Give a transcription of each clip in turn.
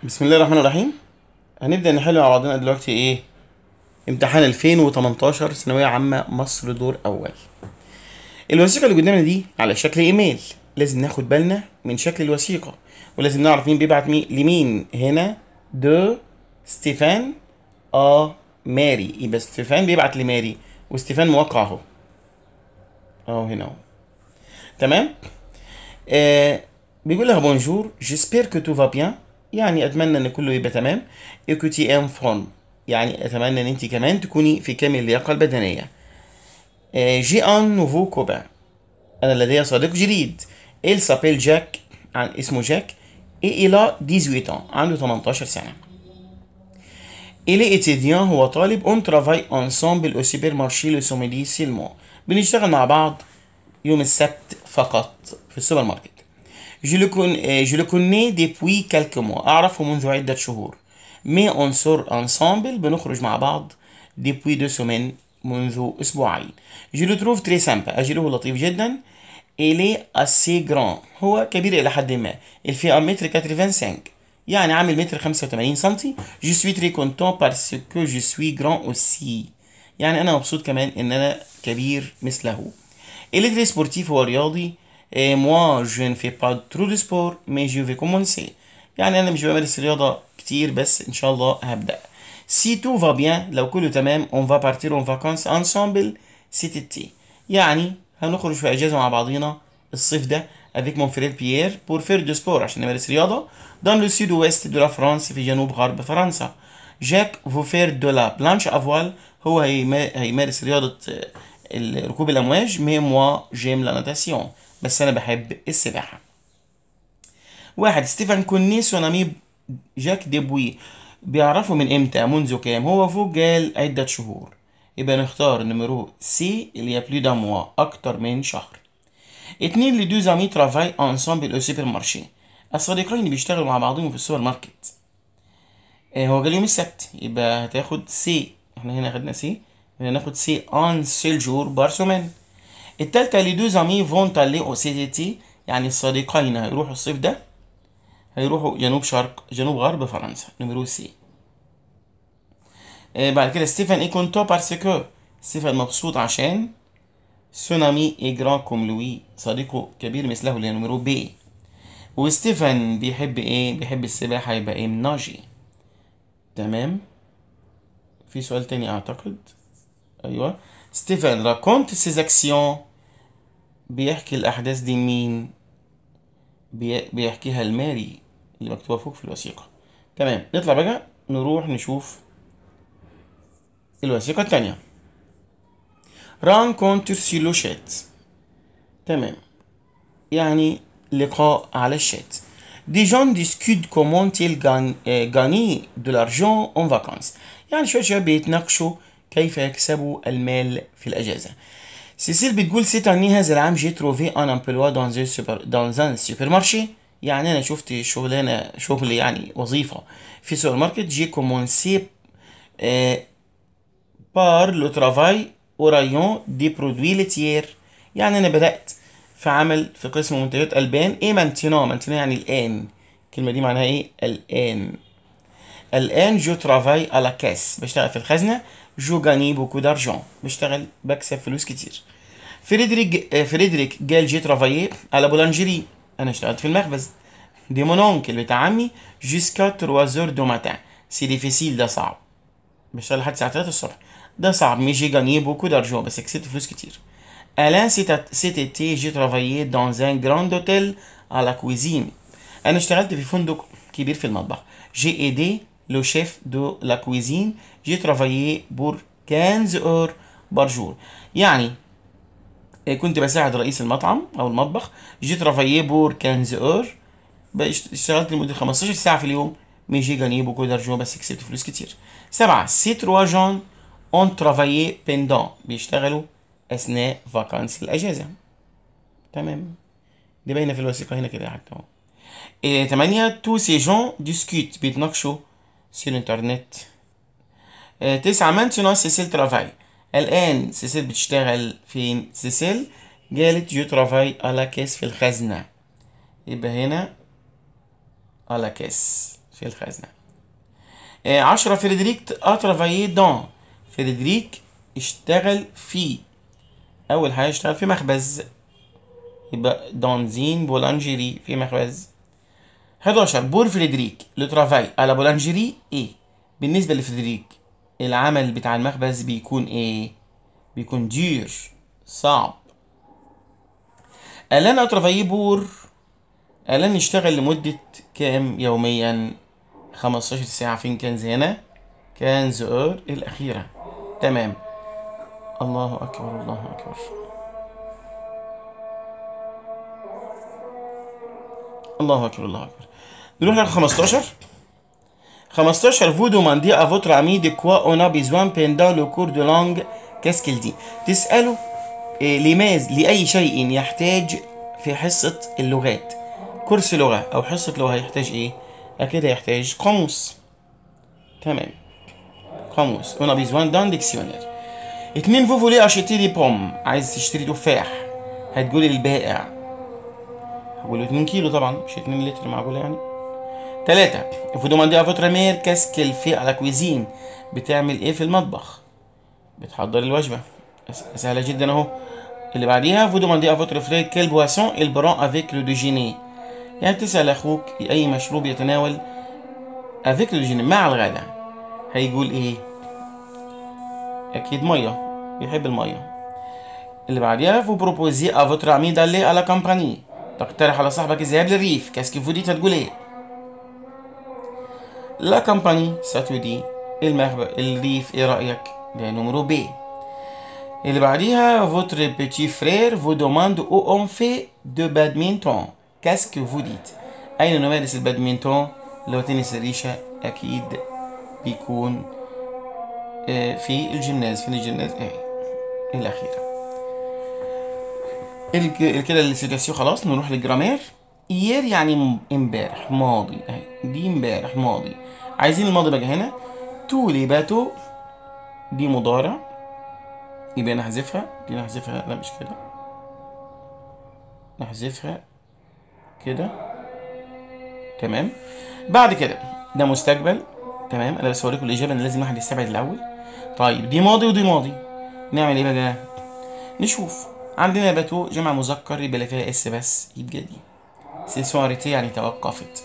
بسم الله الرحمن الرحيم. هنبدأ نحل مع بعضنا دلوقتي امتحان 2018 ثانوية عامة مصر دور أول. الوثيقة اللي قدامنا دي على شكل إيميل، لازم ناخد بالنا من شكل الوثيقة ولازم نعرف مين بيبعت مين لمين. هنا دو ستيفان ماري، يبقى ستيفان بيبعت لماري وستيفان موقع اهو هنا اهو. تمام. بيقول لها بونجور جيسبير كو تو فا بيان، يعني اتمنى ان كله يبقى تمام. ايكوتي ان فورم، يعني اتمنى ان انت كمان تكوني في كامل اللياقه البدنيه. جي ان نوفو كوبان، انا لدي صديق جديد. il s'appelle جاك، عن اسمه جاك. et il a 18 ans، عنده 18 سنه. il est étudiant، هو طالب. on travaille ensemble au supermarché le samedi seulement، بنشتغل مع بعض يوم السبت فقط في السوبر ماركت. Je le connais depuis quelques mois، أعرفه منذ عدة شهور. Mais on sort ensemble، بنخرج مع بعض. Depuis 2 semaines، منذ أسبوعين. Je le trouve très sympa، أجده لطيف جدا. Il est assez grand، هو كبير إلى حد ما. Il fait 1m85، يعني عامل 185 سنتي. Je suis très content parce que je suis grand aussi، يعني أنا مبسوط كمان إن أنا كبير مثله. Il est très sportif، هو رياضي. Et moi je ne fais pas trop de sport mais je vais commencer، يعني انا مش بمارس رياضة كتير بس ان شاء الله هبدأ. Si tout va bien، لو كله تمام on va partir en vacances ensemble cet été، يعني هنخرج في اجازة مع بعضينا الصيف ده avec mon frère Pierre pour faire du sport، عشان نمارس رياضة dans le sud-ouest de la France، في جنوب غرب فرنسا. جاك veut faire de la planche à voile، هو هيمارس رياضة ركوب الامواج. mais moi j'aime la natation، بس انا بحب السباحه. واحد ستيفان كوني سونامي جاك ديبوي، بيعرفوا من امتى؟ منذ كام؟ هو فوق قال عده شهور، يبقى نختار نمرو سي اللي هي بلو دا موا، اكتر من شهر. اتنين لي دو زامي ترافاي انسامبل او سوبر مارشي، الصديقين بيشتغلوا مع بعضهم في السوبر ماركت. هو قال يوم السبت، يبقى هتاخد سي، احنا هنا خدنا سي، هنا ناخد سي ان سيل جور بار سومين. التالتة لي دو زامي فون تالي او سي تي، يعني الصديقين هيروحوا الصيف ده، هيروحوا جنوب شرق جنوب غرب فرنسا، نمرو سي. بعد كده ستيفان اي كونتو بارسكو، ستيفان مبسوط عشان سونامي اي جران كوم لوي، صديقه كبير مثله، اللي هي نمرو بي. وستيفان بيحب ايه؟ بيحب السباحة، يبقى ايه؟ ناجي. تمام. في سؤال تاني اعتقد. ايوه. ستيفان راكونت سيز اكسيون، بيحكي الاحداث دي مين؟ بيحكيها الماري اللي مكتوبة فوق في الوثيقة. تمام. نطلع بقى نروح نشوف الوثيقة التانية. رانكونتر سي لو شات، تمام، يعني لقاء على الشات. دي جون ديسكوت كومون تيل غاني دو لارجون اون فاكانس، يعني شوية شباب بيتناقشوا كيف يكسبوا المال في الأجازة. سيسيل بتقول سيت اني هذا العام جي تروفي ان امبلوا دون ان سوبر مارشي، يعني انا شفت شغلانه، شغل يعني وظيفه في سوبر ماركت. جي كومونسي بار لو ترافاي او رايون دي برودوي ليتير، يعني انا بدات في عمل في قسم منتجات البان. ايه مانتينو؟ مانتينو يعني الان، الكلمه دي معناها ايه؟ الان. الان جو ترافاي على كاس، بشتغل في الخزنه. جو غاني بوكو دارجون، بشتغل بكسب فلوس كتير. فريدريك قال جي ترافايي على بولانجيري، انا اشتغلت في المخبز. دي مون اونكل بتاع عمي جوسكا 3 دو ماتان، سي ديفيسيل، ده صعب، بشتغل لحد الساعه 3 الصبح، ده صعب. مي جي غاني بوكو دارجون، بس كسبت فلوس كتير. الان سيت ايتي جي ترافايي دون ان جراند اوتيل على كويزين، انا اشتغلت في فندق كبير في المطبخ. جي ايدي لو شيف دو لا كويزين، جي ترافايي بور 15 اور بار جور، يعني كنت بساعد رئيس المطعم او المطبخ. جيت رافاييه بور 15 اور، اشتغلت لمدة 15 ساعة في اليوم. مي جي غاني بوكو دارجون، بس كسبت فلوس كتير. 7 سي تروا جون اون ترافايي بيندون، بيشتغلوا اثناء فاكانس الاجازة. تمام، دي باينة في الوثيقة هنا كده حتى اهو. 8 تو سي جون ديسكوت، بيتناقشوا سي الانترنت. 9 مانتينون سيسيل ترافاي، الآن سيسيل بتشتغل فين؟ سيسيل قالت جو ترافاي على كاس في الخزنة، يبقى هنا على كاس في الخزنة. 10 فريدريك a travaillé dans. فريدريك اشتغل في، أول حاجة اشتغل في مخبز، يبقى دونزين بولانجيري، في مخبز. 11 بور فريدريك لو ترافاي على بولانجيري ايه. بالنسبة لفريدريك العمل بتاع المخبز بيكون ايه؟ بيكون دير، صعب. ألان أترافايي بور، ألان يشتغل لمدة كام يوميا؟ 15 ساعة. فين كنز هنا؟ كنز اور الأخيرة. تمام. الله أكبر الله أكبر. الله أكبر الله أكبر. نروح ل 15. 15 vous demandez à votre ami de quoi on a besoin pendant le cours de langue. qu'est-ce qu'il dit؟ تسأله لماذا لأي شيء يحتاج في حصة اللغات. كورس لغة أو حصة لغة يحتاج إيه؟ أكيد يحتاج قاموس. تمام، قاموس. on a besoin d'un dictionnaire. 2 vous voulez acheter des pommes. عايز تشتري تفاح، هتقولي للبائع، هقوله 2 كيلو طبعا، مش 2 لتر، معقولة يعني. 3 vous demandez à votre mère qu'est-ce qu'elle fait à la cuisine. بتعمل ايه في المطبخ؟ بتحضر الوجبة. سهلة جدا اهو. اللي بعديها vous demandez à votre frère quelle boisson il prend avec le déjeuner. يعني تسأل اخوك اي مشروب يتناول avec le déjeuner مع الغداء، هيقول ايه؟ اكيد مية، بيحب المية. اللي بعديها vous proposez à votre ami d'aller à la campagne. تقترح على صاحبك الذهاب للريف. qu'est-ce que vous dites؟ هتقول ايه؟ لا كامباني ساتودي، الريف، ايه رأيك؟ ده نمرو بي. اللي بعديها votre petit frère vous demande où on fait de badminton. qu'est-ce que vous dites؟ أين نمارس البادمنتون؟ لو تنس الريشة أكيد بيكون في الجيمناز. فين الجيمناز؟ الأخيرة. كده السيتاسيون خلاص. نروح للجرامير. إير يعني امبارح، ماضي اهي، دي امبارح ماضي. عايزين الماضي بقى هنا. تو لي باتو دي مضارع، يبقى نحذفها، دي نحذفها، لا مش كده، نحذفها كده. تمام. بعد كده ده مستقبل. تمام، انا بس هوريكم الاجابه ان لازم الواحد يستبعد الاول. طيب دي ماضي ودي ماضي، نعمل ايه بقى؟ نشوف. عندنا باتو جمع مذكر يبقى اللي فيها اس بس، يبقى دي سيسواريتي يعني توقفت،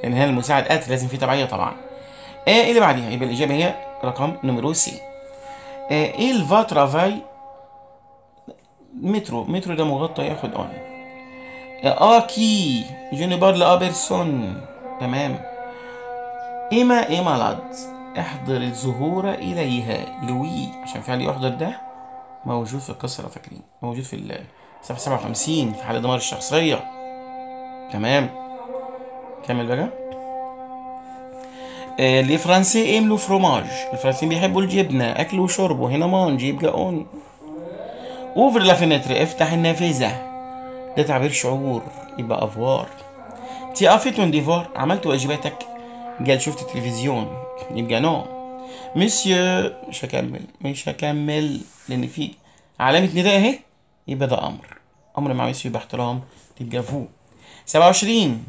لان هنا المساعد ات لازم فيه تبعيه طبعا. اللي بعديها يبقى الاجابه هي رقم نمرو سي. il va travailler مترو، مترو ده مغطى ياخد اون. كي je ne parle à personne. تمام. إما مالاد احضر الزهور إليها. لوي عشان فعل يحضر ده موجود في القصة، لو فاكرين موجود في صفحة 57 في حالة دمار الشخصية. تمام. كمل بقى. لي فرنسي ام لو فروماج. الفرنسيين بيحبوا الجبنة، أكل وشرب، وهنا مانج يبقى اون. اوفر لا فينتر افتح النافذة، ده تعبير شعور يبقى افوار. تي افيت اون ديفوار عملت واجباتك. قال شفت التلفزيون يبقى نو. مسيو مش هكمل، مش هكمل لان في علامة نداء اهي، يبقى ده امر، امر مع مسيو باحترام تبقى فو. 27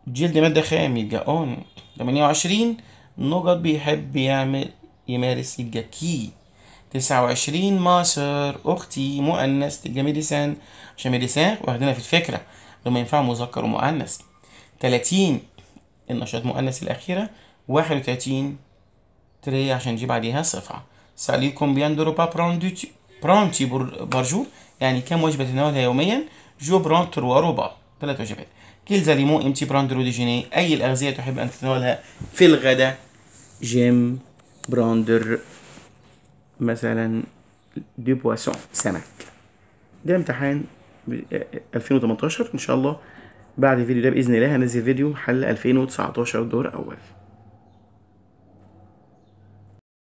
جلد مادة خام يبقى اون. 28 نقط بيحب يمارس يبقى كي. 29 ماسر اختي مؤنث تبقى ميديسان، عشان ميديسان واخدينها في الفكرة لما ينفع مذكر ومؤنث. 30 النشاط مؤنث الأخيرة. 31 تري عشان نجيب عليها صفة. ساليكم بيان دو روبا برونتي بارجور، يعني كم وجبة تتناولها يوميا؟ جو برون تروا روبا، 3 وجبات. كيل زاليمو امتي براندرو ديجيني، أي الأغذية تحب أن تتناولها في الغداء؟ جيم براندر مثلا دي بواسون، سمك. ده امتحان 2018 ان شاء الله. بعد الفيديو ده باذن الله هنزل فيديو حل 2019 دور اول.